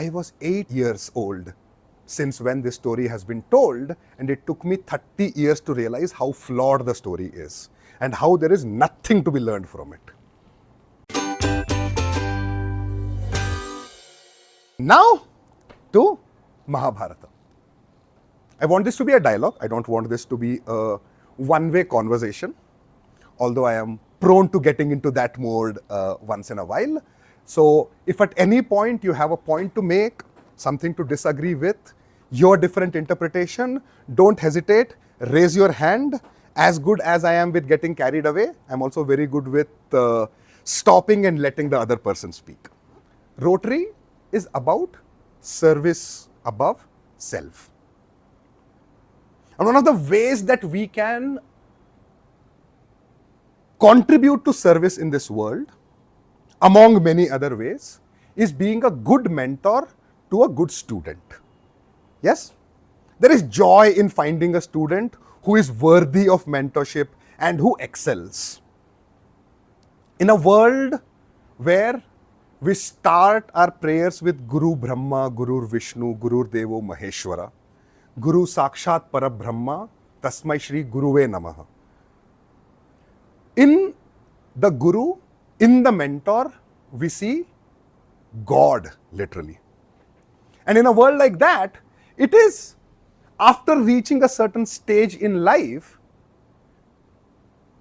I was 8 years old since when this story has been told, and it took me 30 years to realize how flawed the story is and how there is nothing to be learned from it. Now to Mahabharata. I want this to be a dialogue. I don't want this to be a one-way conversation, although I am prone to getting into that mode once in a while. So if at any point you have a point to make, something to disagree with, your different interpretation, don't hesitate, raise your hand. As good as I am with getting carried away, I'm also very good with stopping and letting the other person speak. Rotary is about service above self. And one of the ways that we can contribute to service in this world, among many other ways, is being a good mentor to a good student. Yes? There is joy in finding a student who is worthy of mentorship and who excels. In a world where we start our prayers with Guru Brahma, Guru Vishnu, Guru Devo Maheshwara, Guru Sakshat Parabrahma, Tasmai Shri Guruve Namaha. In the Guru, in the mentor, we see God, literally. And in a world like that, it is after reaching a certain stage in life,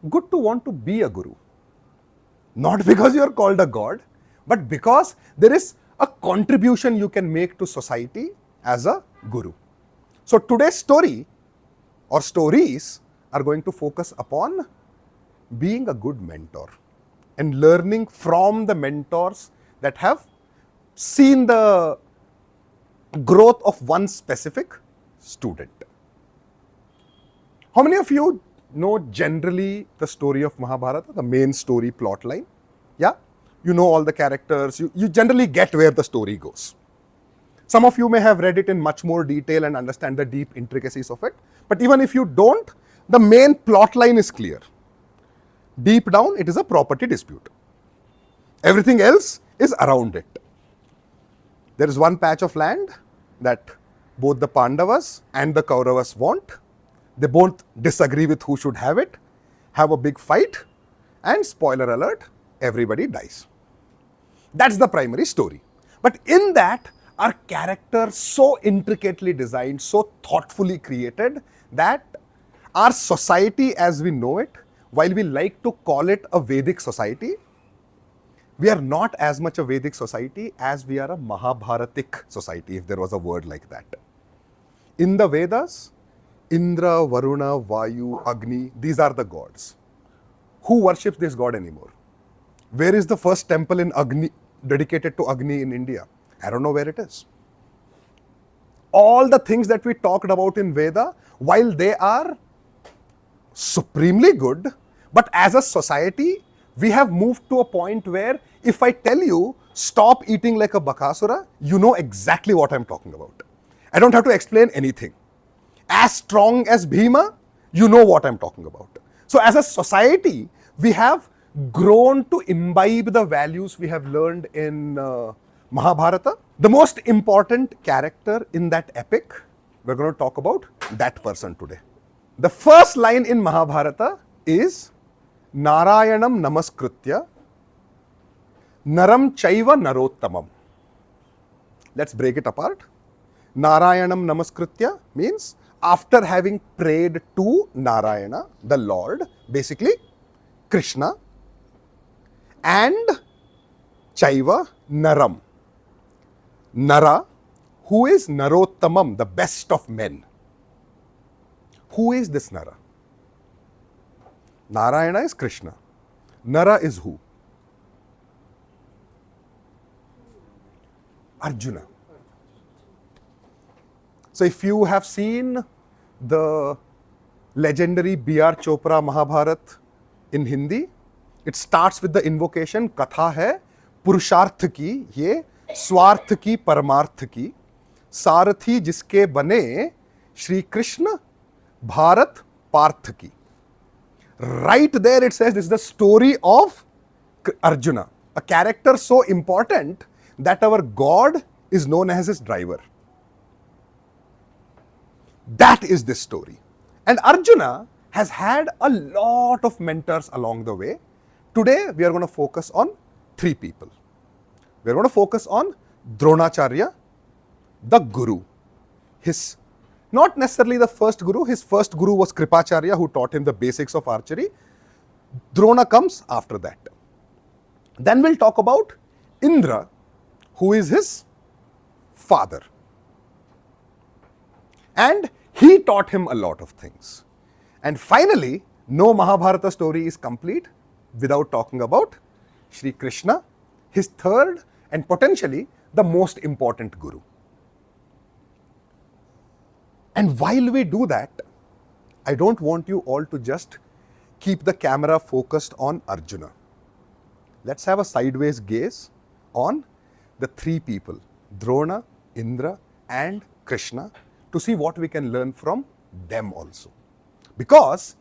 good to want to be a Guru. Not because you are called a God, but because there is a contribution you can make to society as a Guru. So today's story or stories are going to focus upon being a good mentor and learning from the mentors that have seen the growth of one specific student. How many of you know generally the story of Mahabharata, the main story plot line? Yeah? You know all the characters, you generally get where the story goes. Some of you may have read it in much more detail and understand the deep intricacies of it. But even if you don't, the main plot line is clear. Deep down, it is a property dispute. Everything else is around it. There is one patch of land that both the Pandavas and the Kauravas want. They both disagree with who should have it, have a big fight, and spoiler alert, everybody dies. That's the primary story. But in that, our characters so intricately designed, so thoughtfully created that our society as we know it, while we like to call it a Vedic society, we are not as much a Vedic society as we are a Mahabharatic society, if there was a word like that. In the Vedas, Indra, Varuna, Vayu, Agni, these are the gods. Who worships this god anymore? Where is the first temple in Agni, dedicated to Agni in India? I don't know where it is. All the things that we talked about in Veda, while they are supremely good, but as a society, we have moved to a point where if I tell you, stop eating like a Bakasura, you know exactly what I'm talking about. I don't have to explain anything. As strong as Bhima, you know what I'm talking about. So as a society, we have grown to imbibe the values we have learned in Mahabharata. The most important character in that epic, we're going to talk about that person today. The first line in Mahabharata is Narayanam Namaskritya Naram Chaiva Narottamam. Let's break it apart. Narayanam Namaskritya means after having prayed to Narayana, the Lord, basically Krishna, and Chaiva Naram. Nara, who is Narottamam, the best of men. Who is this Nara? Narayana is Krishna. Nara is who? Arjuna. So if you have seen the legendary B.R. Chopra Mahabharat in Hindi, it starts with the invocation, Katha hai Purusharth ki, ye Swarth ki Paramarth ki, Sarathi jiske bane Shri Krishna Bharat Parth ki. Right there it says this is the story of Arjuna, a character so important that our God is known as his driver. That is this story. And Arjuna has had a lot of mentors along the way. Today, we are going to focus on 3 people. We are going to focus on Dronacharya, the Guru. Not necessarily the first Guru, his first Guru was Kripacharya, who taught him the basics of archery. Drona comes after that. Then we'll talk about Indra, who is his father. And he taught him a lot of things. And finally, no Mahabharata story is complete without talking about Shri Krishna, his third and potentially the most important Guru. And while we do that, I don't want you all to just keep the camera focused on Arjuna. Let's have a sideways gaze on the 3 people, Drona, Indra and Krishna, to see what we can learn from them also. Because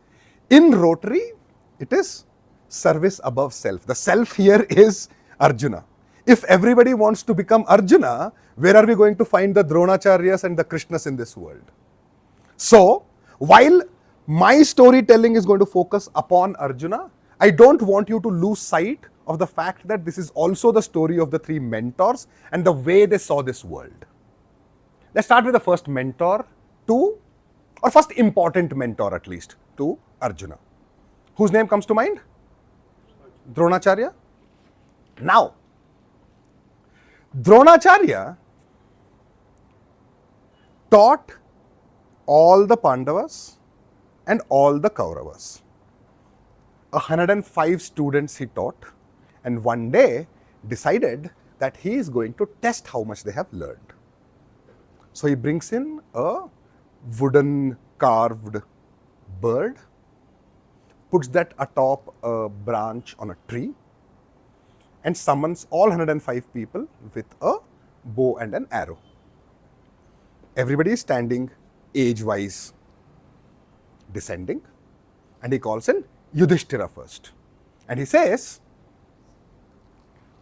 in Rotary, it is service above self. The self here is Arjuna. If everybody wants to become Arjuna, where are we going to find the Dronacharyas and the Krishnas in this world? So, while my storytelling is going to focus upon Arjuna, I don't want you to lose sight of the fact that this is also the story of the 3 mentors and the way they saw this world. Let's start with the first mentor or first important mentor at least, to Arjuna. Whose name comes to mind? Dronacharya. Now, Dronacharya taught all the Pandavas and all the Kauravas. 105 students he taught, and one day decided that he is going to test how much they have learned. So he brings in a wooden carved bird, puts that atop a branch on a tree, and summons all 105 people with a bow and an arrow. Everybody is standing age-wise descending, and he calls in Yudhishthira first. And he says,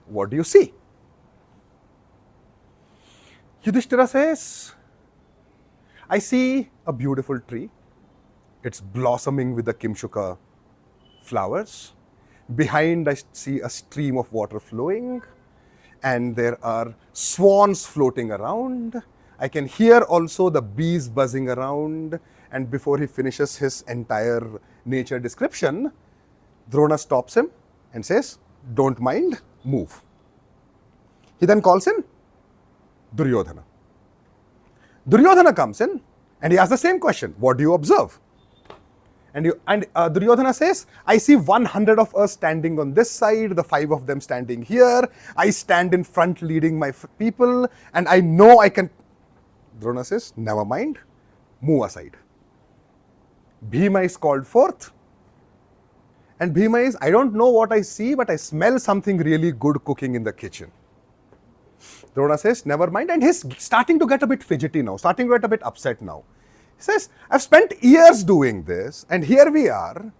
what do you see? Yudhishthira says, I see a beautiful tree. It's blossoming with the Kimshuka flowers. Behind, I see a stream of water flowing, and there are swans floating around. I can hear also the bees buzzing around. And before he finishes his entire nature description, Drona stops him and says, don't mind, move. He then calls in Duryodhana. Duryodhana comes in and he asks the same question, what do you observe? And Duryodhana says, I see 100 of us standing on this side, the 5 of them standing here. I stand in front leading my people, and I know I can. Drona says, never mind, move aside. Bhima is called forth. And Bhima is, I don't know what I see, but I smell something really good cooking in the kitchen. Drona says, never mind. And he's starting to get a bit fidgety now, starting to get a bit upset now. He says, I've spent years doing this, and here we are,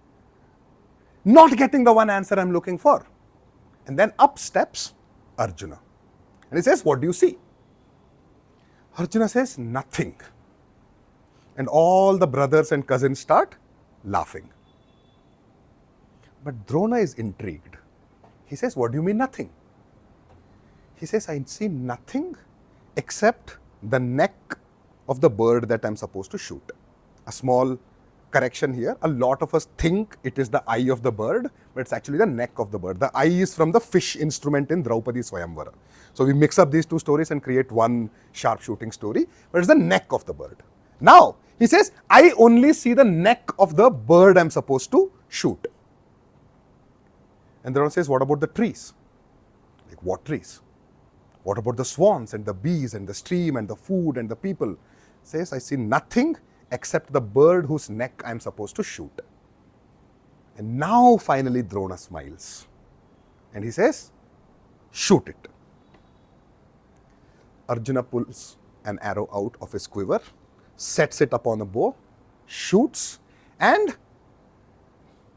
not getting the one answer I'm looking for. And then up steps Arjuna. And he says, what do you see? Arjuna says, nothing. And all the brothers and cousins start laughing. But Drona is intrigued. He says, what do you mean nothing? He says, I see nothing except the neck of the bird that I'm supposed to shoot. A small correction here. A lot of us think it is the eye of the bird, but it's actually the neck of the bird. The eye is from the fish instrument in Draupadi Swayamvara. So we mix up these 2 stories and create one sharpshooting story, but it's the neck of the bird. Now, he says, I only see the neck of the bird I'm supposed to shoot. And Drona says, what about the trees? Like, what trees? What about the swans and the bees and the stream and the food and the people? Says, I see nothing except the bird whose neck I'm supposed to shoot. And now finally Drona smiles. And he says, shoot it. Arjuna pulls an arrow out of his quiver, sets it upon a bow, shoots, and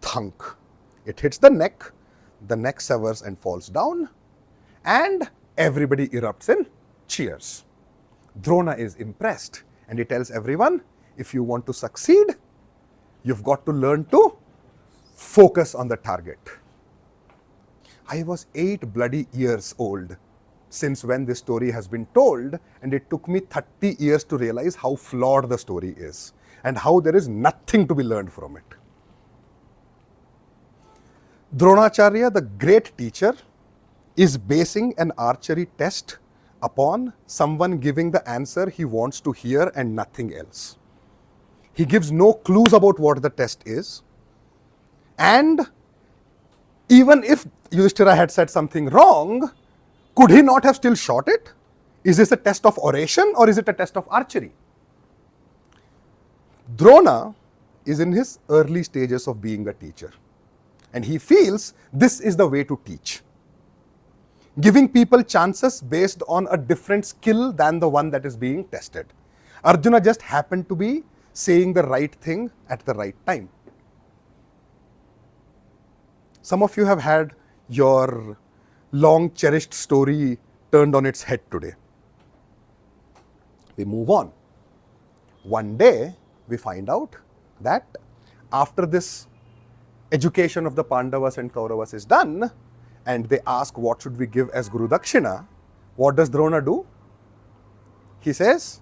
thunk. It hits the neck severs and falls down, and everybody erupts in cheers. Drona is impressed and he tells everyone, if you want to succeed, you've got to learn to focus on the target. I was 8 bloody years old since when this story has been told, and it took me 30 years to realize how flawed the story is and how there is nothing to be learned from it. Dronacharya, the great teacher, is basing an archery test upon someone giving the answer he wants to hear and nothing else. He gives no clues about what the test is. And even if Yudhishthira had said something wrong, could he not have still shot it? Is this a test of oration or is it a test of archery? Drona is in his early stages of being a teacher, and he feels this is the way to teach. Giving people chances based on a different skill than the one that is being tested. Arjuna just happened to be saying the right thing at the right time. Some of you have had your long cherished story turned on its head today. We move on. One day we find out that after this education of the Pandavas and Kauravas is done, and they ask what should we give as Guru Dakshina, what does Drona do? He says,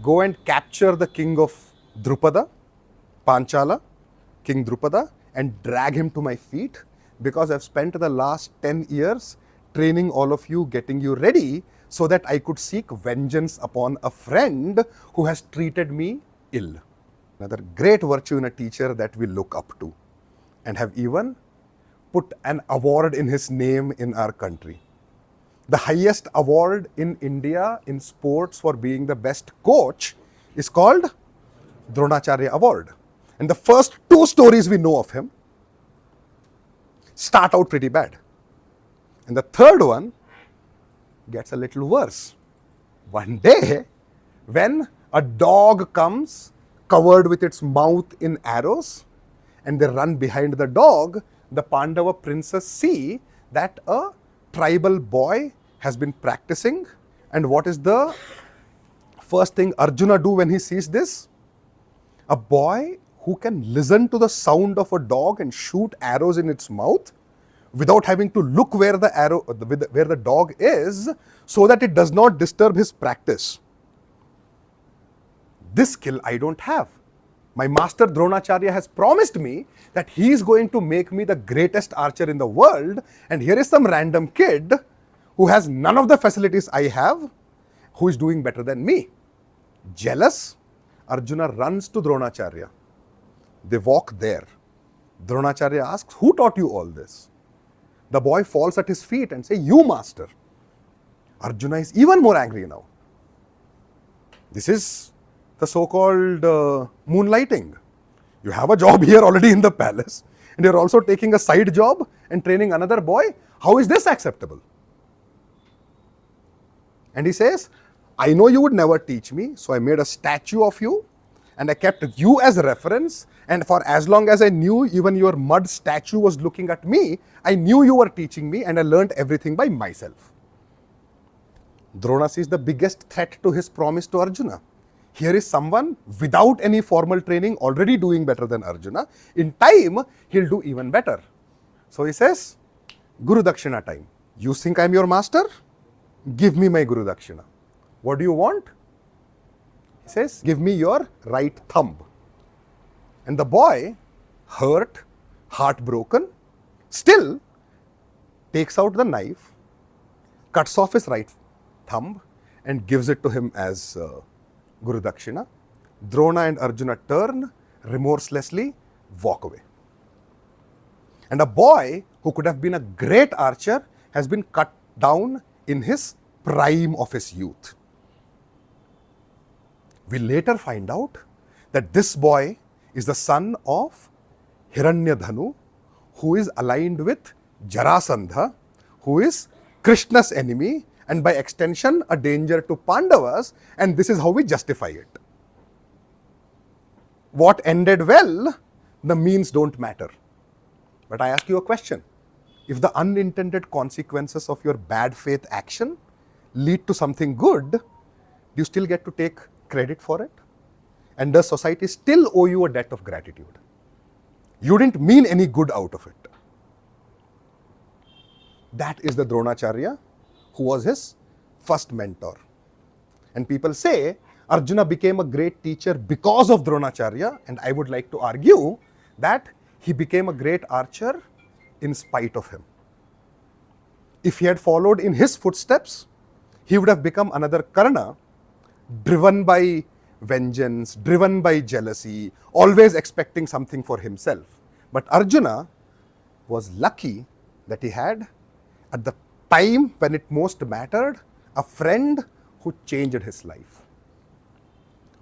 go and capture the king of Drupada, Panchala, King Drupada, and drag him to my feet, because I've spent the last 10 years training all of you, getting you ready so that I could seek vengeance upon a friend who has treated me ill. Another great virtue in a teacher that we look up to and have even put an award in his name in our country. The highest award in India in sports for being the best coach is called Dronacharya Award. And the first 2 stories we know of him start out pretty bad. And the third one gets a little worse. One day, when a dog comes covered with its mouth in arrows and they run behind the dog, the Pandava princes see that a tribal boy has been practicing. And what is the first thing Arjuna do when he sees this? A boy who can listen to the sound of a dog and shoot arrows in its mouth without having to look where the dog is, so that it does not disturb his practice. This skill I don't have. My master Dronacharya has promised me that he is going to make me the greatest archer in the world, and here is some random kid who has none of the facilities I have, who is doing better than me. Jealous, Arjuna runs to Dronacharya. They walk there. Dronacharya asks, who taught you all this? The boy falls at his feet and says, you master. Arjuna is even more angry now. This is the so-called moonlighting. You have a job here already in the palace, and you're also taking a side job and training another boy. How is this acceptable? And he says, I know you would never teach me, so I made a statue of you, and I kept you as a reference, and for as long as I knew even your mud statue was looking at me, I knew you were teaching me, and I learned everything by myself. Drona sees the biggest threat to his promise to Arjuna. Here is someone without any formal training already doing better than Arjuna. In time, he'll do even better. So he says, Guru Dakshina time. You think I'm your master? Give me my Guru Dakshina. What do you want? He says, give me your right thumb. And the boy, hurt, heartbroken, still takes out the knife, cuts off his right thumb, and gives it to him as Guru Dakshina. Drona and Arjuna turn, remorselessly walk away. And a boy who could have been a great archer has been cut down in his prime of his youth. We later find out that this boy is the son of Hiranyadhanu, who is aligned with Jarasandha, who is Krishna's enemy, and by extension a danger to Pandavas, and this is how we justify it. What ended well, the means don't matter. But I ask you a question. If the unintended consequences of your bad faith action lead to something good, do you still get to take credit for it? And does society still owe you a debt of gratitude? You didn't mean any good out of it. That is the Dronacharya, who was his first mentor. And people say Arjuna became a great teacher because of Dronacharya, and I would like to argue that he became a great archer in spite of him. If he had followed in his footsteps, he would have become another Karna, driven by vengeance, driven by jealousy, always expecting something for himself. But Arjuna was lucky that he had, at the time when it most mattered, a friend who changed his life.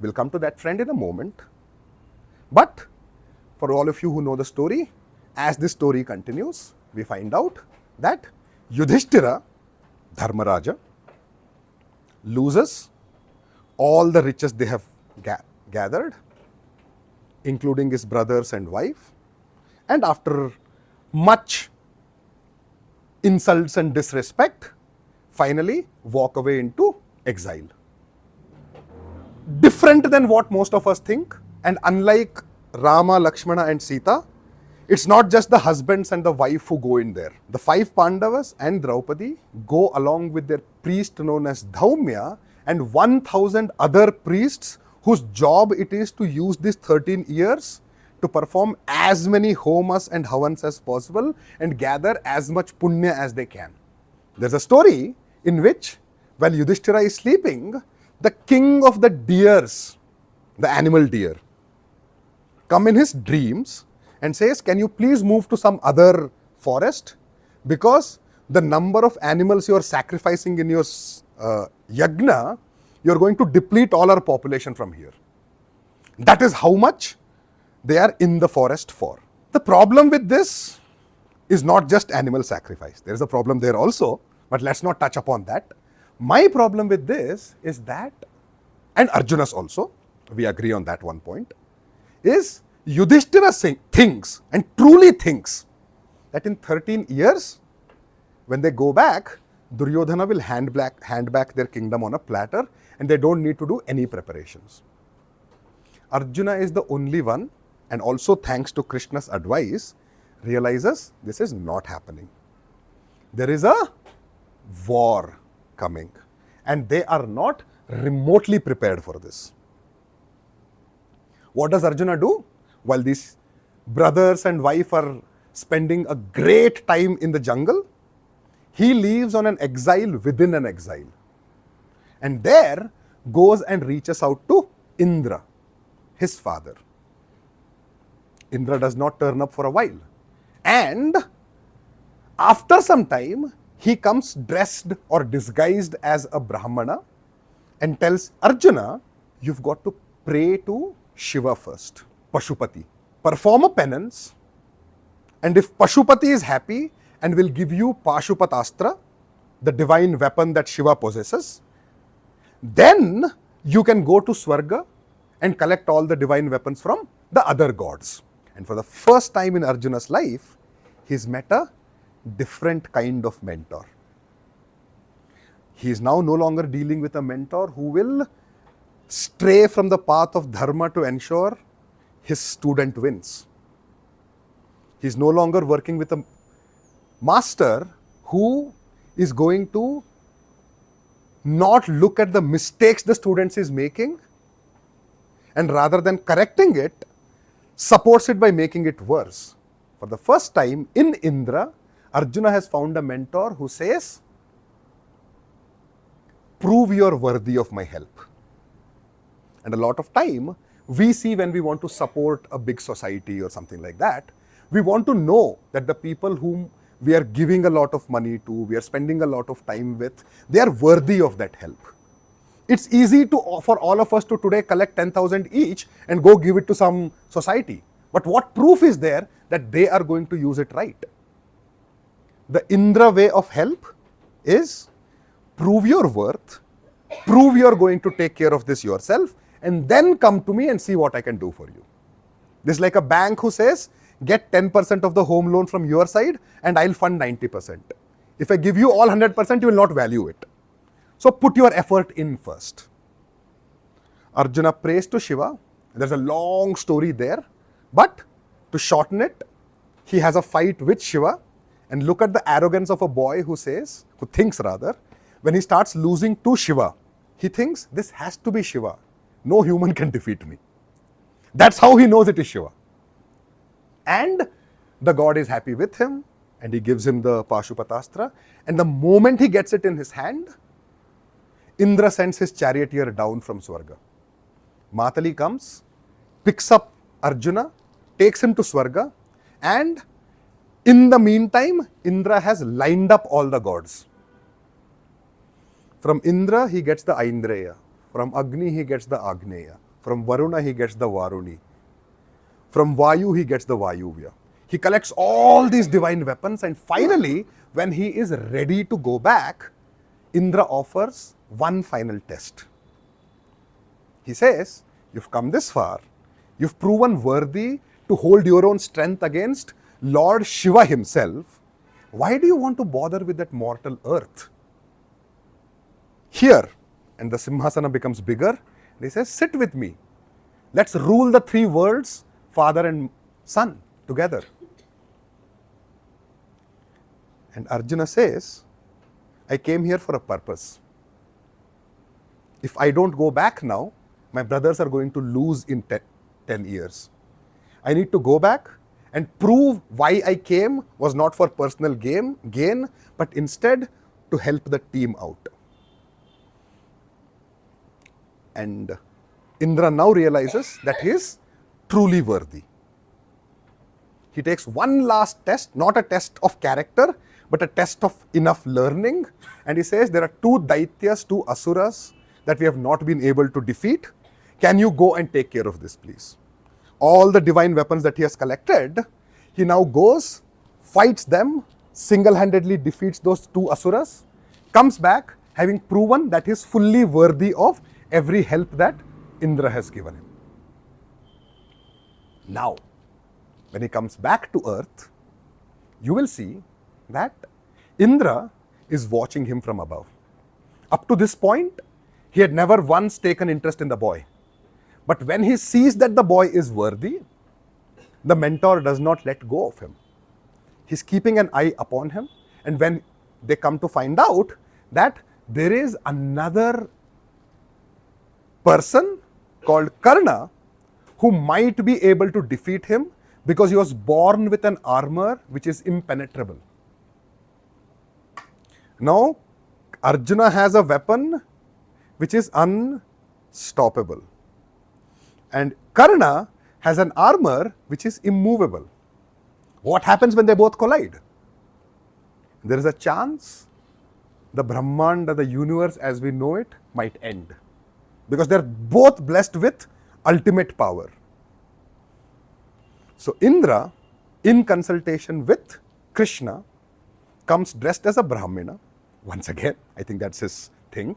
We'll come to that friend in a moment. But for all of you who know the story, as this story continues, we find out that Yudhishthira, Dharmaraja, loses all the riches they have gathered, including his brothers and wife, and after much insults and disrespect, finally walk away into exile. Different than what most of us think, and unlike Rama, Lakshmana and Sita, it's not just the husbands and the wife who go in there. The 5 Pandavas and Draupadi go along with their priest known as Dhaumya and 1,000 other priests whose job it is to use these 13 years to perform as many homas and havans as possible and gather as much punya as they can. There's a story in which, while Yudhishthira is sleeping, the king of the deers, the animal deer, come in his dreams and says, can you please move to some other forest, because the number of animals you are sacrificing in your yagna, you are going to deplete all our population from here. That is how much they are in the forest for. The problem with this is not just animal sacrifice. There is a problem there also, but let's not touch upon that. My problem with this is that, and Arjuna's also, we agree on that one point, is Yudhishthira thinks and truly thinks that in 13 years, when they go back, Duryodhana will hand back their kingdom on a platter and they don't need to do any preparations. Arjuna is the only one, and also thanks to Krishna's advice, realizes this is not happening. There is a war coming and they are not remotely prepared for this. What does Arjuna do? While these brothers and wife are spending a great time in the jungle, he leaves on an exile within an exile. And there goes and reaches out to Indra, his father. Indra does not turn up for a while. And after some time, he comes dressed or disguised as a Brahmana and tells Arjuna, you've got to pray to Shiva first. Pashupati. Perform a penance, and if Pashupati is happy and will give you Pashupatastra, the divine weapon that Shiva possesses, then you can go to Swarga and collect all the divine weapons from the other gods. And for the first time in Arjuna's life, he's met a different kind of mentor. He is now no longer dealing with a mentor who will stray from the path of dharma to ensure his student wins. He is no longer working with a master who is going to not look at the mistakes the student is making and rather than correcting it, supports it by making it worse. For the first time in Indra, Arjuna has found a mentor who says, prove you're worthy of my help. And a lot of time, we see when we want to support a big society or something like that, we want to know that the people whom we are giving a lot of money to, we are spending a lot of time with, they are worthy of that help. It's easy for all of us to today collect 10,000 each and go give it to some society. But what proof is there that they are going to use it right? The Indra way of help is prove your worth, prove you're going to take care of this yourself, and then come to me and see what I can do for you. This is like a bank who says, get 10% of the home loan from your side and I'll fund 90%. If I give you all 100%, you will not value it. So put your effort in first. Arjuna prays to Shiva. There's a long story there, but to shorten it, he has a fight with Shiva, and look at the arrogance of a boy who thinks, when he starts losing to Shiva, he thinks, this has to be Shiva. No human can defeat me. That's how he knows it is Shiva. And the god is happy with him, and he gives him the Pashupatastra, and the moment he gets it in his hand, Indra sends his charioteer down from Swarga. Matali comes, picks up Arjuna, takes him to Swarga, and in the meantime, Indra has lined up all the gods. From Indra, he gets the Aindreya. From Agni, he gets the Agneya. From Varuna, he gets the Varuni. From Vayu, he gets the Vayuvya. He collects all these divine weapons, and finally, when he is ready to go back, Indra offers one final test. He says, you've come this far, you've proven worthy to hold your own strength against Lord Shiva himself. Why do you want to bother with that mortal earth? Here, and the Simhasana becomes bigger, and he says, sit with me. Let's rule the three worlds, father and son, together. And Arjuna says, I came here for a purpose. If I don't go back now, my brothers are going to lose in 10 years. I need to go back and prove why I came was not for personal gain, but instead to help the team out. And Indra now realizes that he is truly worthy. He takes one last test, not a test of character, but a test of enough learning. And he says, there are two Daityas, two Asuras that we have not been able to defeat. Can you go and take care of this, please? All the divine weapons that he has collected, he now goes, fights them, single-handedly defeats those two Asuras, comes back having proven that he is fully worthy of every help that Indra has given him. Now, when he comes back to earth, you will see that Indra is watching him from above. Up to this point, he had never once taken interest in the boy. But when he sees that the boy is worthy, the mentor does not let go of him. He's keeping an eye upon him, and when they come to find out that there is another person called Karna who might be able to defeat him because he was born with an armor which is impenetrable. Now, Arjuna has a weapon which is unstoppable, and Karna has an armor which is immovable. What happens when they both collide? There is a chance the Brahmanda, the universe as we know it, might end, because they are both blessed with ultimate power. So Indra, in consultation with Krishna, comes dressed as a Brahmana. Once again, I think that's his thing.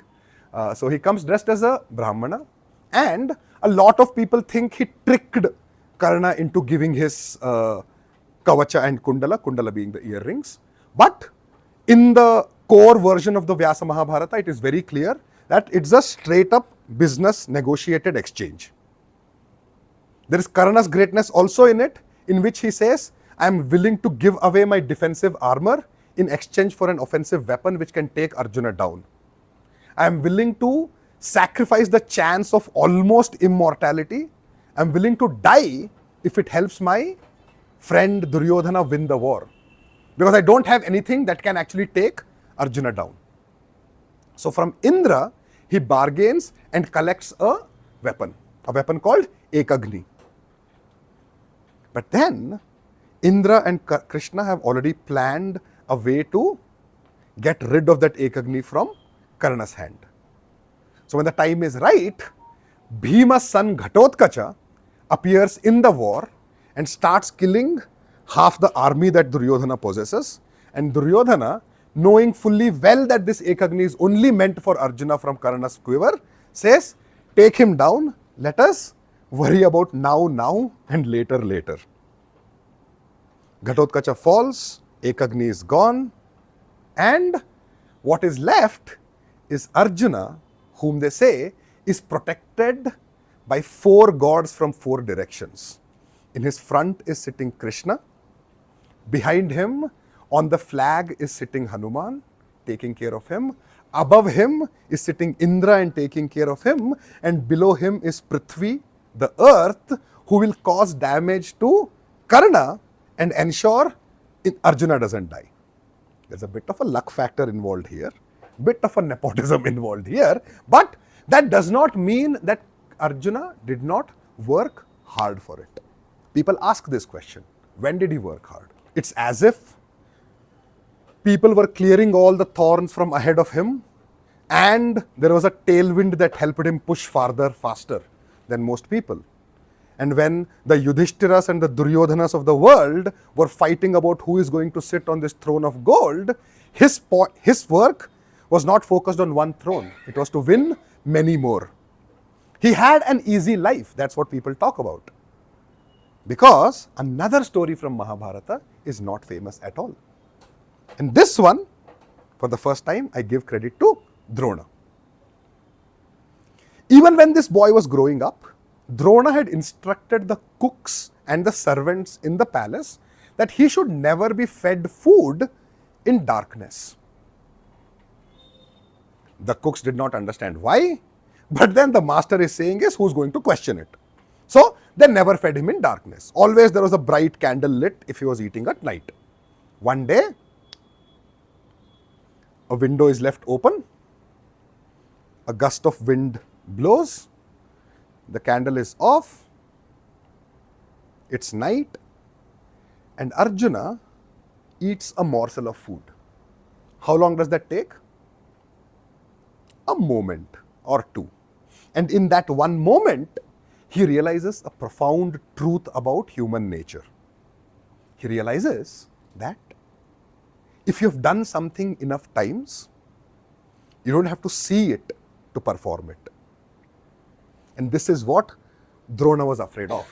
So he comes dressed as a Brahmana, and a lot of people think he tricked Karna into giving his Kavacha and Kundala being the earrings. But in the core version of the Vyasa Mahabharata, it is very clear that it's a straight up business negotiated exchange. There is Karna's greatness also in it, in which he says, I am willing to give away my defensive armor in exchange for an offensive weapon which can take Arjuna down. I am willing to sacrifice the chance of almost immortality. I am willing to die if it helps my friend Duryodhana win the war, because I don't have anything that can actually take Arjuna down. So from Indra, he bargains and collects a weapon called Ekagni. But then Indra and Krishna have already planned a way to get rid of that Ekagni from Karna's hand. So when the time is right, Bhima's son Ghatotkacha appears in the war and starts killing half the army that Duryodhana possesses. And Duryodhana, knowing fully well that this Ekagni is only meant for Arjuna from Karna's quiver, says, take him down, let us worry about now and later. Ghatotkacha falls, Ekagni is gone, and what is left is Arjuna, whom they say is protected by 4 gods from 4 directions. In his front is sitting Krishna. Behind him on the flag is sitting Hanuman, taking care of him. Above him is sitting Indra and taking care of him. And below him is Prithvi, the earth, who will cause damage to Karna and ensure Arjuna doesn't die. There's a bit of a luck factor involved here, bit of a nepotism involved here, but that does not mean that Arjuna did not work hard for it. People ask this question, when did he work hard? It's as if people were clearing all the thorns from ahead of him and there was a tailwind that helped him push farther, faster than most people. And when the Yudhishtiras and the Duryodhanas of the world were fighting about who is going to sit on this throne of gold, his work was not focused on one throne. It was to win many more. He had an easy life. That's what people talk about. Because another story from Mahabharata is not famous at all. And this one, for the first time, I give credit to Drona. Even when this boy was growing up, Drona had instructed the cooks and the servants in the palace that he should never be fed food in darkness. The cooks did not understand why, but then the master is saying is who's going to question it. So they never fed him in darkness. Always there was a bright candle lit if he was eating at night. One day, a window is left open, a gust of wind blows, the candle is off, it's night, and Arjuna eats a morsel of food. How long does that take? A moment or two. And in that one moment, he realizes a profound truth about human nature. He realizes that if you've done something enough times, you don't have to see it to perform it. And this is what Drona was afraid of.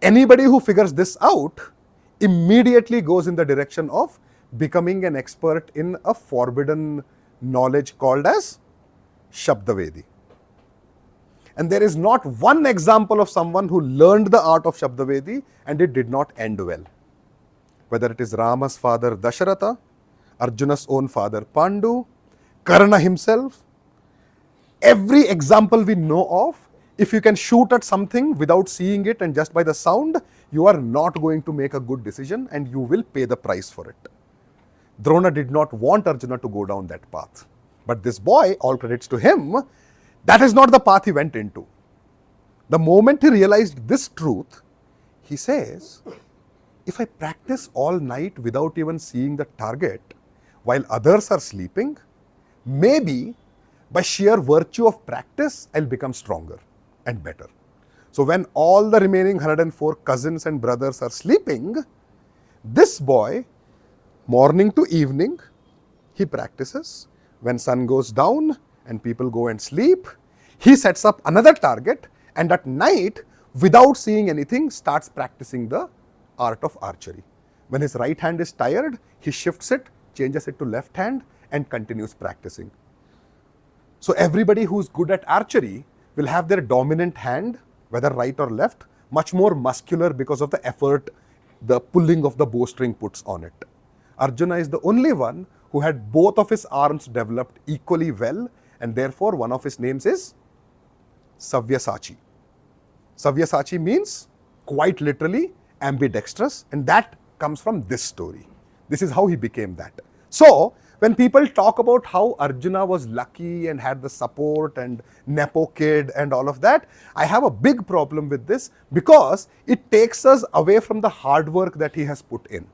Anybody who figures this out immediately goes in the direction of becoming an expert in a forbidden knowledge called as Shabdavedi. And there is not one example of someone who learned the art of Shabdavedi and it did not end well. Whether it is Rama's father Dasharatha, Arjuna's own father Pandu, Karna himself, every example we know of, if you can shoot at something without seeing it and just by the sound, you are not going to make a good decision and you will pay the price for it. Drona did not want Arjuna to go down that path. But this boy, all credits to him, that is not the path he went into. The moment he realized this truth, he says, if I practice all night without even seeing the target while others are sleeping, maybe by sheer virtue of practice, I'll become stronger and better. So when all the remaining 104 cousins and brothers are sleeping, this boy, morning to evening, he practices. When sun goes down and people go and sleep, he sets up another target and at night, without seeing anything, starts practicing the art of archery. When his right hand is tired, he shifts it, changes it to left hand and continues practicing. So everybody who's good at archery will have their dominant hand, whether right or left, much more muscular because of the effort the pulling of the bowstring puts on it. Arjuna is the only one who had both of his arms developed equally well and therefore one of his names is Savyasachi. Savyasachi means quite literally ambidextrous and that comes from this story. This is how he became that. So when people talk about how Arjuna was lucky and had the support and Nepo kid and all of that, I have a big problem with this because it takes us away from the hard work that he has put in.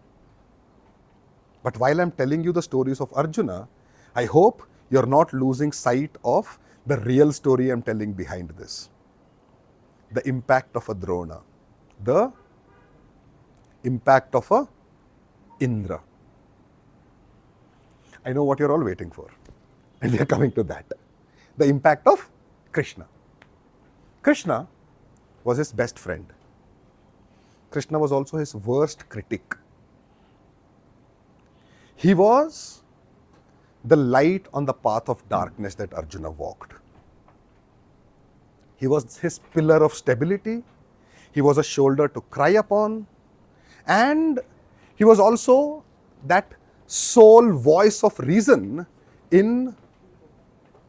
But while I'm telling you the stories of Arjuna, I hope you're not losing sight of the real story I'm telling behind this. The impact of a Drona, the impact of a Indra. I know what you're all waiting for, and we are coming to that. The impact of Krishna. Krishna was his best friend. Krishna was also his worst critic. He was the light on the path of darkness that Arjuna walked. He was his pillar of stability. He was a shoulder to cry upon. And he was also that sole voice of reason in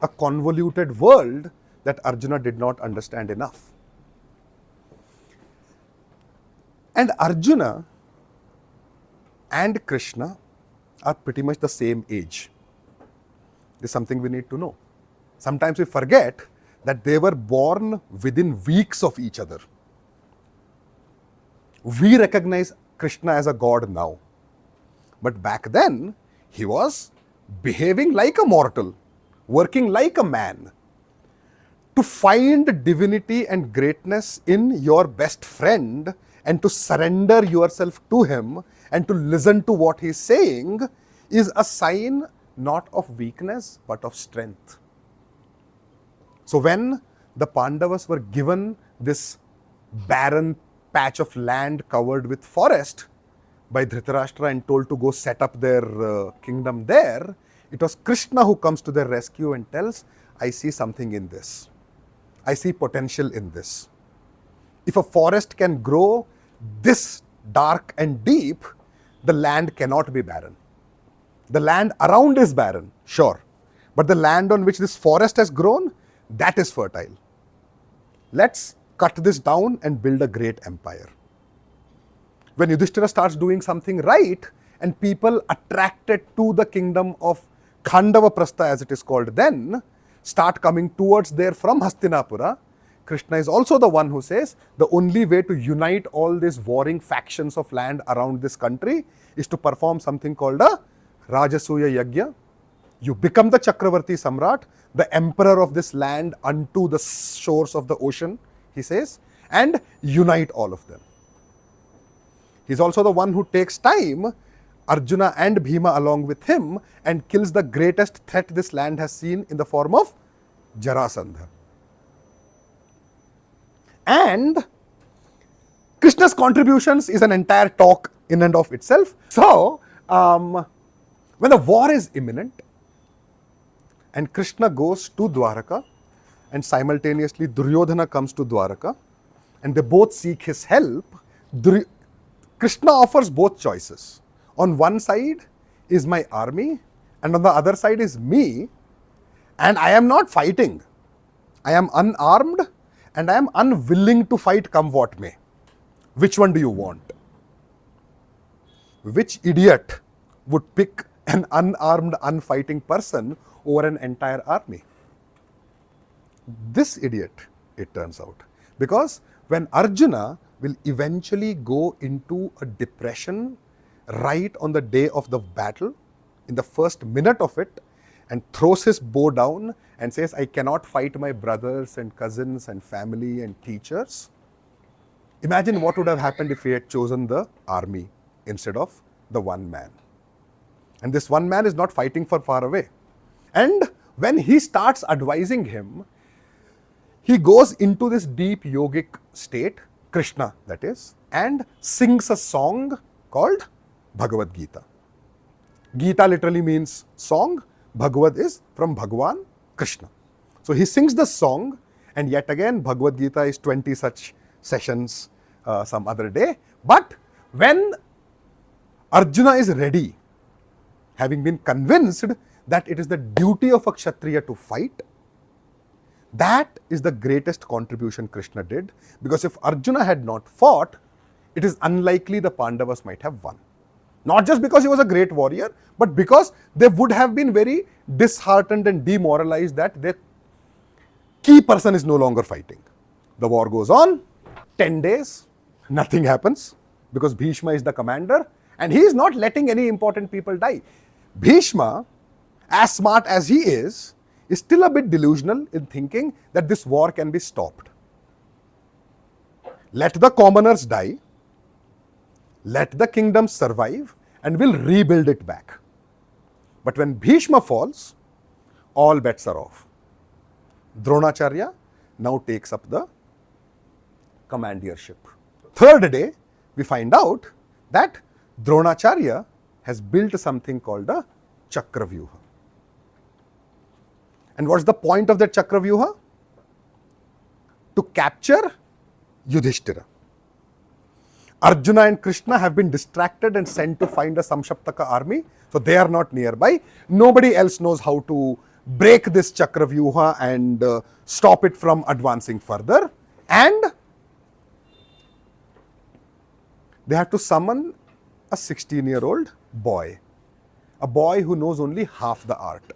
a convoluted world that Arjuna did not understand enough. And Arjuna and Krishna are pretty much the same age. This is something we need to know. Sometimes we forget that they were born within weeks of each other. We recognize Krishna as a god now. But back then, he was behaving like a mortal, working like a man. To find divinity and greatness in your best friend and to surrender yourself to him and to listen to what he's saying is a sign not of weakness but of strength. So when the Pandavas were given this barren patch of land covered with forest by Dhritarashtra and told to go set up their kingdom there, it was Krishna who comes to their rescue and tells, I see something in this. I see potential in this. If a forest can grow this dark and deep, the land cannot be barren. The land around is barren, sure. But the land on which this forest has grown, that is fertile. Let's cut this down and build a great empire. When Yudhishthira starts doing something right and people attracted to the kingdom of Khandava-prastha, as it is called then, start coming towards there from Hastinapura, Krishna is also the one who says the only way to unite all these warring factions of land around this country is to perform something called a Rajasuya Yajna. You become the Chakravarti Samrat, the emperor of this land unto the shores of the ocean, he says, and unite all of them. He's also the one who takes time, Arjuna and Bhima along with him, and kills the greatest threat this land has seen in the form of Jarasandha. And Krishna's contributions is an entire talk in and of itself. So, when the war is imminent and Krishna goes to Dwaraka and simultaneously Duryodhana comes to Dwaraka and they both seek his help, Krishna offers both choices. On one side is my army and on the other side is me, and I am not fighting. I am unarmed and I am unwilling to fight come what may. Which one do you want? Which idiot would pick an unarmed, unfighting person over an entire army? This idiot, it turns out. Because when Arjuna will eventually go into a depression right on the day of the battle, in the first minute of it, and throws his bow down and says, I cannot fight my brothers and cousins and family and teachers. Imagine what would have happened if he had chosen the army instead of the one man. And this one man is not fighting for far away. And when he starts advising him, he goes into this deep yogic state, Krishna that is, and sings a song called Bhagavad Gita. Gita literally means song. Bhagavad is from Bhagwan, Krishna. So he sings the song, and yet again Bhagavad Gita is 20 such sessions some other day. But when Arjuna is ready, having been convinced that it is the duty of a Kshatriya to fight, that is the greatest contribution Krishna did, because if Arjuna had not fought, it is unlikely the Pandavas might have won. Not just because he was a great warrior, but because they would have been very disheartened and demoralized that their key person is no longer fighting. The war goes on, 10 days, nothing happens, because Bhishma is the commander and he is not letting any important people die. Bhishma, as smart as he is still a bit delusional in thinking that this war can be stopped. Let the commoners die, let the kingdom survive, and we'll rebuild it back. But when Bhishma falls, all bets are off. Dronacharya now takes up the commandership. Third day, we find out that Dronacharya has built something called a Chakravyuha. And what's the point of that Chakravyuha? To capture Yudhishthira. Arjuna and Krishna have been distracted and sent to find a Samshaptaka army, so they are not nearby. Nobody else knows how to break this Chakravyuha and stop it from advancing further. And they have to summon a 16-year-old boy, a boy who knows only half the art.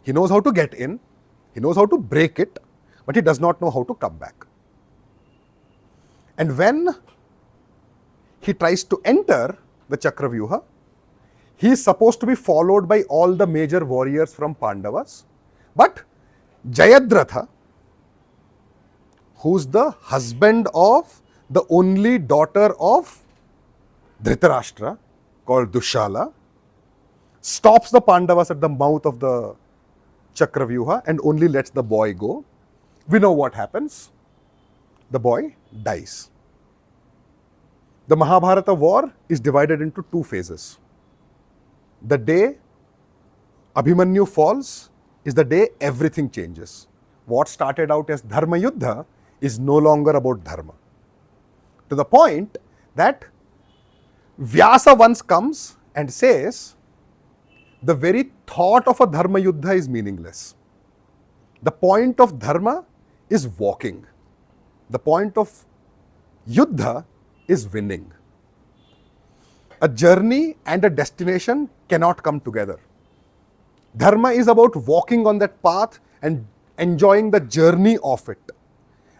He knows how to get in, he knows how to break it, but he does not know how to come back. And when he tries to enter the Chakravyuha, he is supposed to be followed by all the major warriors from Pandavas. But Jayadratha, who's the husband of the only daughter of Dhritarashtra, called Dushala, stops the Pandavas at the mouth of the Chakravyuha and only lets the boy go. We know what happens. The boy dies. The Mahabharata war is divided into two phases. The day Abhimanyu falls is the day everything changes. What started out as Dharma Yuddha is no longer about Dharma. To the point that Vyasa once comes and says, the very thought of a Dharma Yuddha is meaningless. The point of Dharma is walking. The point of Yuddha is winning. A journey and a destination cannot come together. Dharma is about walking on that path and enjoying the journey of it.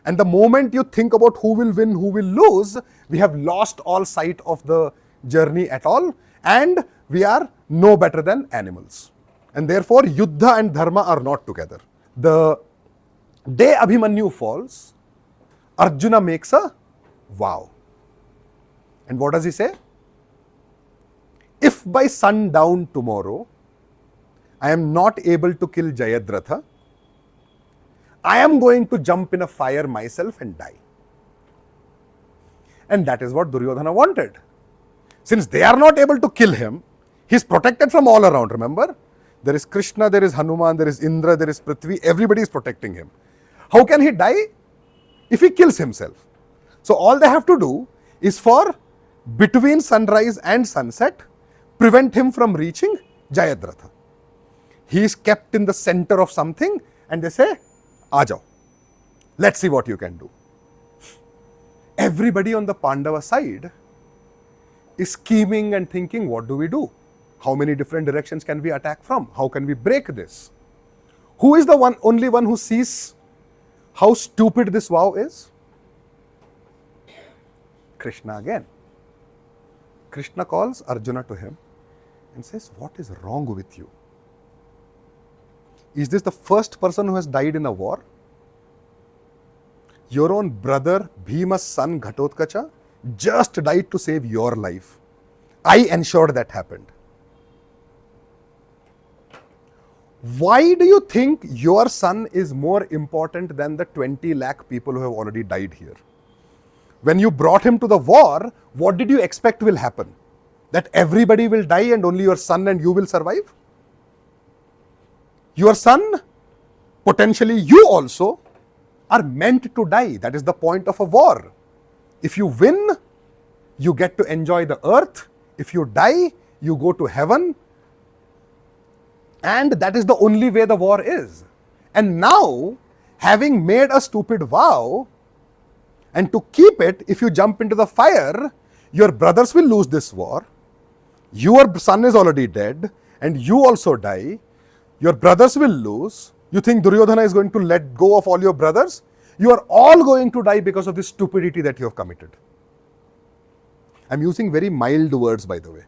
And the moment you think about who will win, who will lose, we have lost all sight of the journey at all, and we are no better than animals. And therefore, Yuddha and Dharma are not together. The day Abhimanyu falls, Arjuna makes a vow. And what does he say? If by sundown tomorrow I am not able to kill Jayadratha, I am going to jump in a fire myself and die. And that is what Duryodhana wanted. Since they are not able to kill him, he is protected from all around, remember? There is Krishna, there is Hanuman, there is Indra, there is Prithvi, everybody is protecting him. How can he die? If he kills himself. So all they have to do is for between sunrise and sunset, prevent him from reaching Jayadratha. He is kept in the center of something and they say, Aajao, let's see what you can do. Everybody on the Pandava side is scheming and thinking, what do we do? How many different directions can we attack from? How can we break this? Who is the only one who sees how stupid this vow is? Krishna again. Krishna calls Arjuna to him and says, what is wrong with you? Is this the first person who has died in a war? Your own brother, Bhima's son Ghatotkacha, just died to save your life. I ensured that happened. Why do you think your son is more important than the 20 lakh people who have already died here? When you brought him to the war, what did you expect will happen? That everybody will die and only your son and you will survive? Your son, potentially you also, are meant to die. That is the point of a war. If you win, you get to enjoy the earth. If you die, you go to heaven. And that is the only way the war is. And now, having made a stupid vow, and to keep it, if you jump into the fire, your brothers will lose this war. Your son is already dead, and you also die. Your brothers will lose. You think Duryodhana is going to let go of all your brothers? You are all going to die because of this stupidity that you have committed. I am using very mild words, by the way.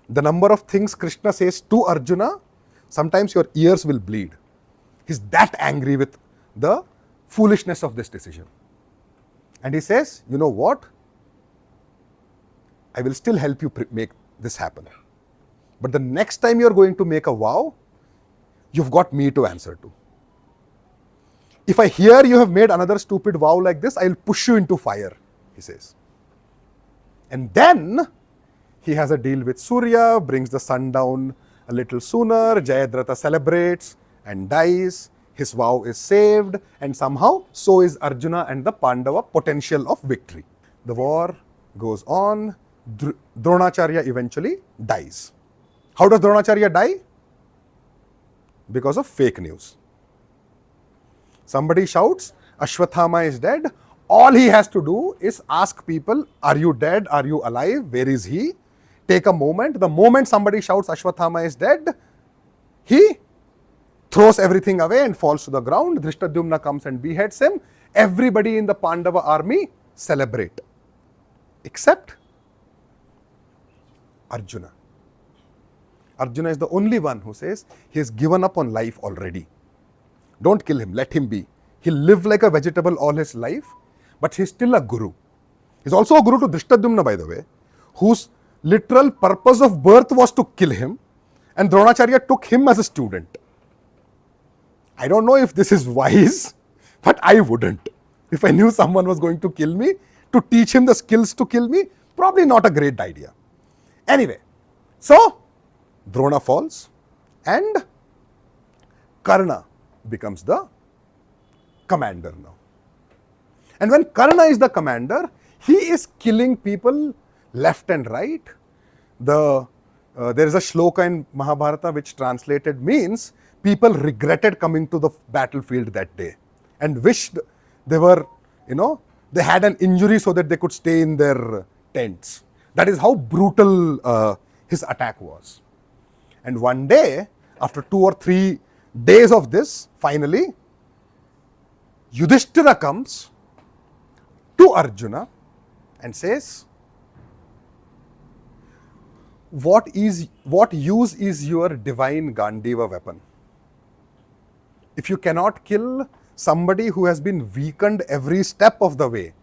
The number of things Krishna says to Arjuna, sometimes your ears will bleed. He is that angry with the foolishness of this decision. And he says, you know what? I will still help you make this happen. But the next time you are going to make a vow, you've got me to answer to. If I hear you have made another stupid vow like this, I'll push you into fire, he says. And then he has a deal with Surya, brings the sun down a little sooner, Jayadratha celebrates, and dies. His vow is saved, and somehow so is Arjuna and the Pandava potential of victory. The war goes on. Dronacharya eventually dies. How does Dronacharya die? Because of fake news. Somebody shouts, Ashwathama is dead. All he has to do is ask people, are you dead? Are you alive? Where is he? Take a moment. The moment somebody shouts, Ashwathama is dead, he throws everything away and falls to the ground. Drishtadyumna comes and beheads him. Everybody in the Pandava army celebrate, except Arjuna. Arjuna is the only one who says he has given up on life already. Don't kill him, let him be. He'll live like a vegetable all his life, but he's still a guru. He's also a guru to Drishtadyumna, by the way, whose literal purpose of birth was to kill him, and Dronacharya took him as a student. I don't know if this is wise, but I wouldn't. If I knew someone was going to kill me, to teach him the skills to kill me, probably not a great idea. Anyway, so Drona falls and Karna becomes the commander now. And when Karna is the commander, he is killing people left and right. There is a shloka in Mahabharata which translated means people regretted coming to the battlefield that day and wished they were, they had an injury so that they could stay in their tents. That is how brutal his attack was. And one day, after 2 or 3 days of this, finally, Yudhishthira comes to Arjuna and says, what use is your divine Gandiva weapon? If you cannot kill somebody who has been weakened every step of the way,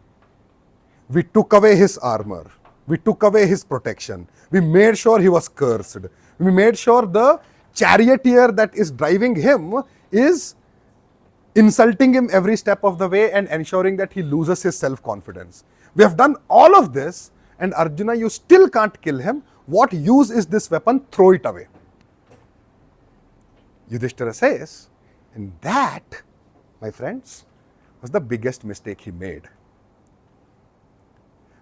we took away his armor, we took away his protection, we made sure he was cursed, we made sure the charioteer that is driving him is insulting him every step of the way and ensuring that he loses his self-confidence. We have done all of this, and Arjuna, you still can't kill him. What use is this weapon? Throw it away. Yudhishthira says, and that, my friends, was the biggest mistake he made.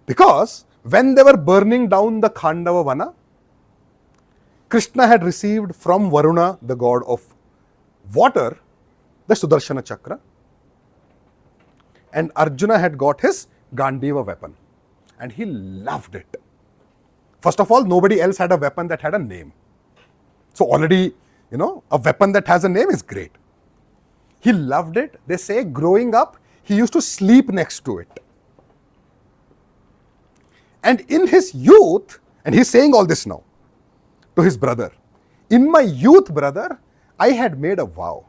Because when they were burning down the Khandava Vana, Krishna had received from Varuna, the god of water, the Sudarshana Chakra, and Arjuna had got his Gandiva weapon, and he loved it. First of all, nobody else had a weapon that had a name. So already, a weapon that has a name is great. He loved it. They say growing up, he used to sleep next to it. And in his youth, and he's saying all this now to his brother, in my youth, brother, I had made a vow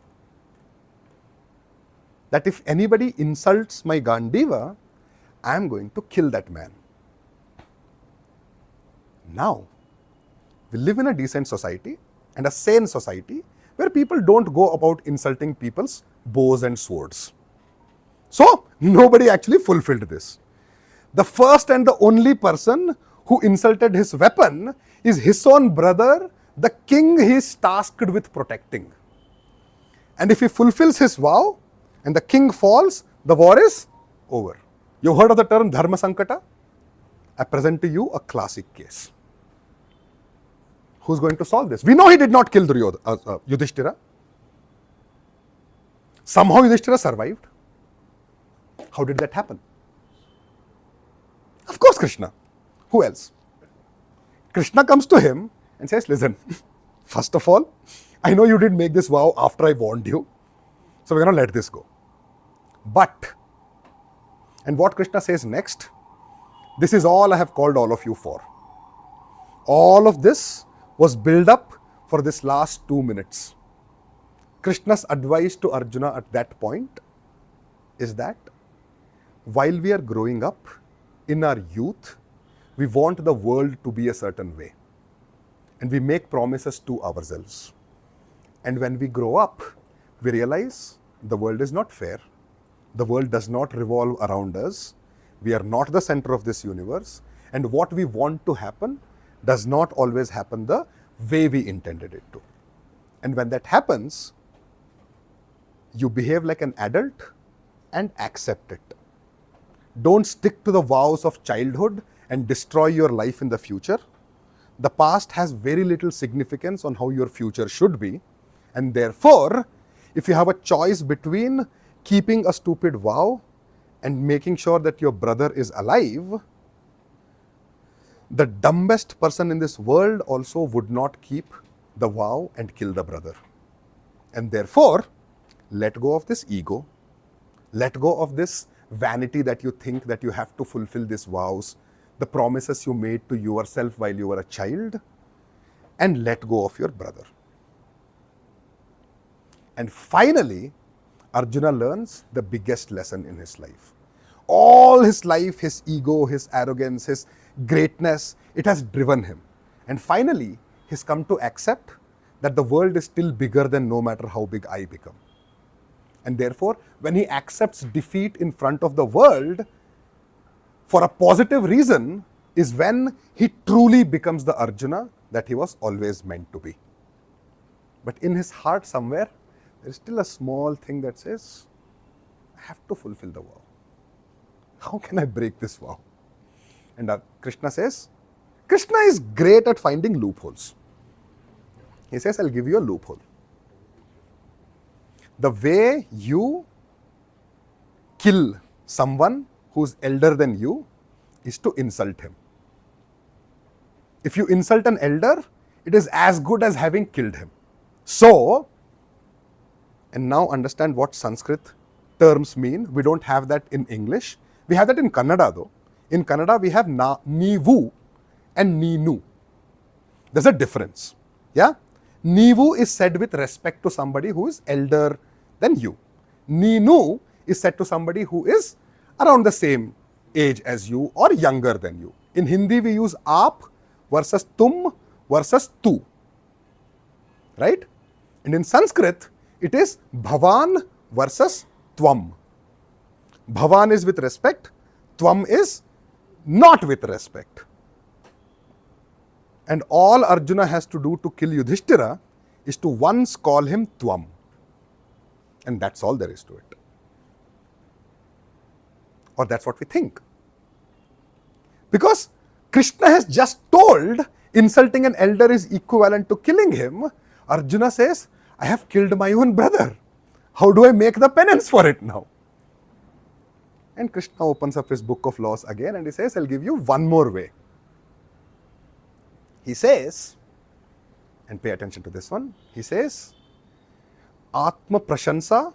that if anybody insults my Gandiva, I am going to kill that man. Now, we live in a decent society and a sane society where people don't go about insulting people's bows and swords. So, nobody actually fulfilled this. The first and the only person who insulted his weapon is his own brother, the king he is tasked with protecting. And if he fulfills his vow and the king falls, the war is over. You've heard of the term Dharma Sankata? I present to you a classic case. Who's going to solve this? We know he did not kill Yudhishthira. Somehow Yudhishthira survived. How did that happen? Of course, Krishna. Who else? Krishna comes to him and says, listen, first of all, I know you didn't make this vow after I warned you, so we're going to let this go. But, and what Krishna says next, this is all I have called all of you for. All of this was built up for this last 2 minutes. Krishna's advice to Arjuna at that point is that while we are growing up in our youth, we want the world to be a certain way. And we make promises to ourselves. And when we grow up, we realize the world is not fair. The world does not revolve around us. We are not the center of this universe. And what we want to happen does not always happen the way we intended it to. And when that happens, you behave like an adult and accept it. Don't stick to the vows of childhood and destroy your life in the future. The past has very little significance on how your future should be, and therefore, if you have a choice between keeping a stupid vow and making sure that your brother is alive, the dumbest person in this world also would not keep the vow and kill the brother. And therefore, let go of this ego, let go of this vanity that you think that you have to fulfill these vows, the promises you made to yourself while you were a child, and let go of your brother. And finally, Arjuna learns the biggest lesson in his life. All his life, his ego, his arrogance, his greatness, it has driven him. And finally, he's come to accept that the world is still bigger than no matter how big I become. And therefore, when he accepts defeat in front of the world, for a positive reason, is when he truly becomes the Arjuna that he was always meant to be. But in his heart somewhere, there is still a small thing that says, I have to fulfill the vow. How can I break this vow? And Krishna says, Krishna is great at finding loopholes. He says, I'll give you a loophole. The way you kill someone who's elder than you is to insult him. If you insult an elder, it is as good as having killed him. So, and now understand what Sanskrit terms mean. We don't have that in English. We have that in Kannada though. In Kannada, we have Nivu and Ninu. There's a difference. Yeah? Nivu is said with respect to somebody who is elder than you. Ninu is said to somebody who is around the same age as you or younger than you. In Hindi, we use aap versus tum versus tu. Right? And in Sanskrit, it is bhavan versus tvam. Bhavan is with respect, tvam is not with respect. And all Arjuna has to do to kill Yudhishthira is to once call him tvam. And that's all there is to it. Or that's what we think. Because Krishna has just told insulting an elder is equivalent to killing him. Arjuna says, I have killed my own brother. How do I make the penance for it now? And Krishna opens up his book of laws again and he says, I'll give you one more way. He says, and pay attention to this one, he says, Atma Prashansa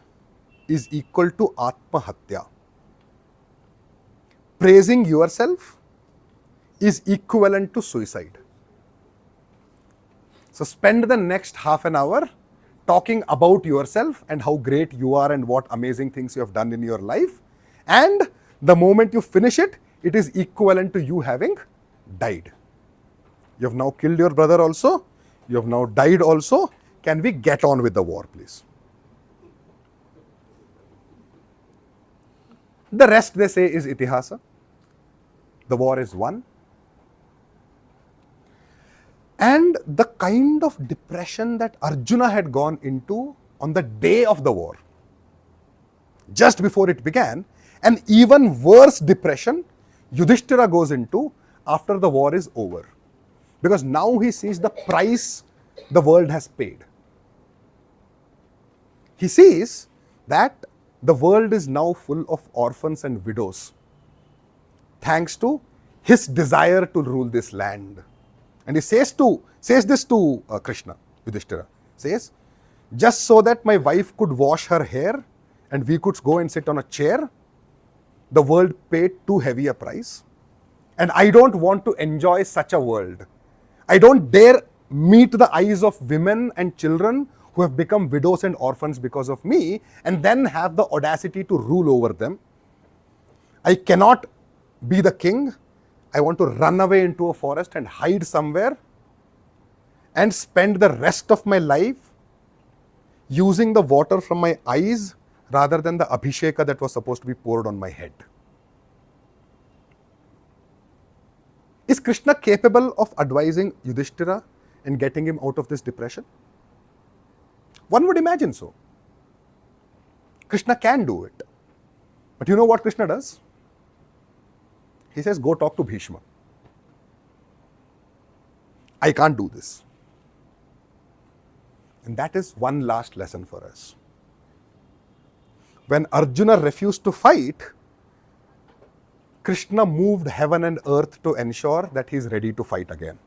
is equal to Atma Hatya. Praising yourself is equivalent to suicide. So spend the next half an hour talking about yourself and how great you are and what amazing things you have done in your life. And the moment you finish it, it is equivalent to you having died. You have now killed your brother also. You have now died also. Can we get on with the war, please? The rest, they say, is itihasa. The war is won. And the kind of depression that Arjuna had gone into on the day of the war, just before it began, an even worse depression Yudhishthira goes into after the war is over. Because now he sees the price the world has paid. He sees that the world is now full of orphans and widows, thanks to his desire to rule this land. And he says this to Krishna, Yudhishthira, says, just so that my wife could wash her hair and we could go and sit on a chair, the world paid too heavy a price. And I don't want to enjoy such a world. I don't dare meet the eyes of women and children who have become widows and orphans because of me and then have the audacity to rule over them. I cannot be the king. I want to run away into a forest and hide somewhere and spend the rest of my life using the water from my eyes rather than the abhisheka that was supposed to be poured on my head. Is Krishna capable of advising Yudhishthira and getting him out of this depression? One would imagine so. Krishna can do it. But you know what Krishna does? He says, go talk to Bhishma. I can't do this. And that is one last lesson for us. When Arjuna refused to fight, Krishna moved heaven and earth to ensure that he is ready to fight again.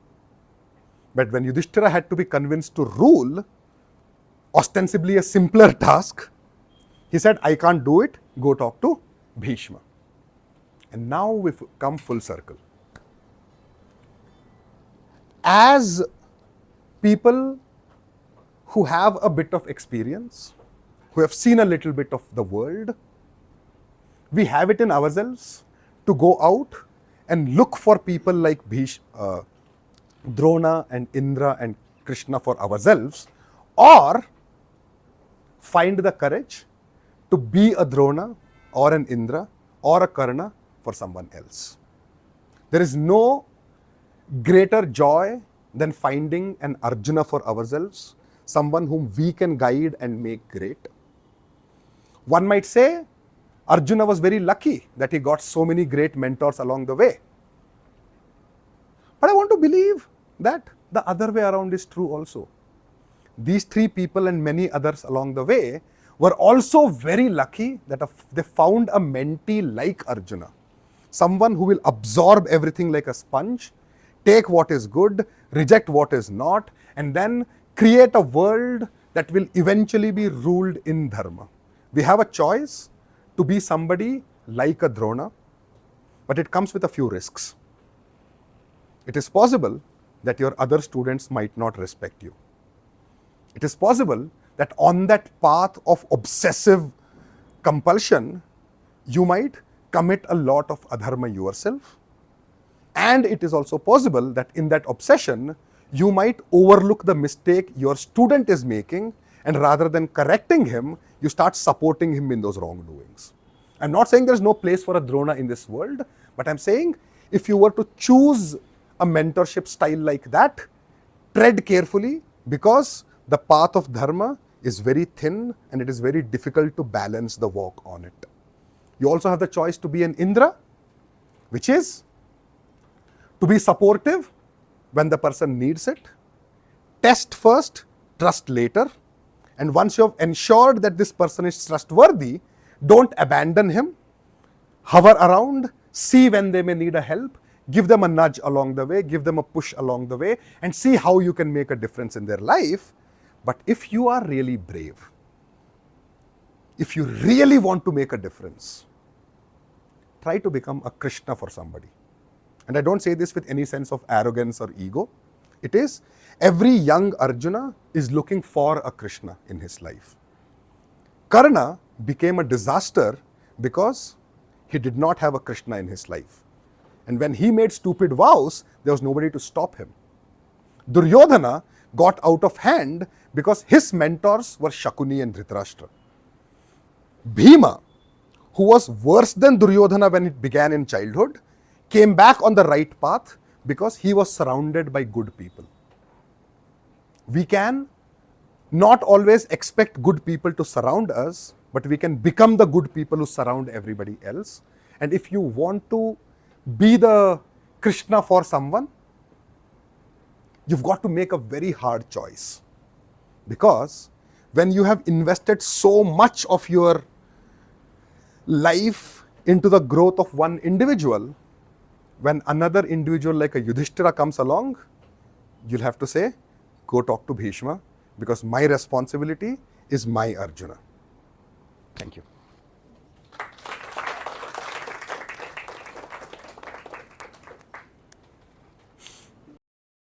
But when Yudhishthira had to be convinced to rule, ostensibly a simpler task, he said, I can't do it, go talk to Bhishma. And now we've come full circle. As people who have a bit of experience, who have seen a little bit of the world, we have it in ourselves to go out and look for people like Drona and Indra and Krishna for ourselves, or find the courage to be a Drona or an Indra or a Karna for someone else. There is no greater joy than finding an Arjuna for ourselves, someone whom we can guide and make great. One might say Arjuna was very lucky that he got so many great mentors along the way. But I want to believe that the other way around is true also. These three people and many others along the way were also very lucky that they found a mentee like Arjuna. Someone who will absorb everything like a sponge, take what is good, reject what is not, and then create a world that will eventually be ruled in dharma. We have a choice to be somebody like a Drona, but it comes with a few risks. It is possible that your other students might not respect you. It is possible that on that path of obsessive compulsion, you might commit a lot of adharma yourself. And it is also possible that in that obsession, you might overlook the mistake your student is making, and rather than correcting him, you start supporting him in those wrongdoings. I'm not saying there's no place for a Drona in this world, but I'm saying if you were to choose a mentorship style like that, tread carefully, because the path of dharma is very thin and it is very difficult to balance the walk on it. You also have the choice to be an Indra, which is to be supportive when the person needs it, test first, trust later, and once you have ensured that this person is trustworthy, don't abandon him, hover around, see when they may need a help, give them a nudge along the way, give them a push along the way, and see how you can make a difference in their life. But if you are really brave, if you really want to make a difference, try to become a Krishna for somebody. And I don't say this with any sense of arrogance or ego. It is every young Arjuna is looking for a Krishna in his life. Karna became a disaster because he did not have a Krishna in his life. And when he made stupid vows, there was nobody to stop him. Duryodhana got out of hand because his mentors were Shakuni and Dhritarashtra. Bhima, who was worse than Duryodhana when it began in childhood, came back on the right path because he was surrounded by good people. We can not always expect good people to surround us, but we can become the good people who surround everybody else. And if you want to be the Krishna for someone, you've got to make a very hard choice. Because when you have invested so much of your life into the growth of one individual, when another individual like a Yudhishthira comes along, you'll have to say, go talk to Bhishma, because my responsibility is my Arjuna. Thank you.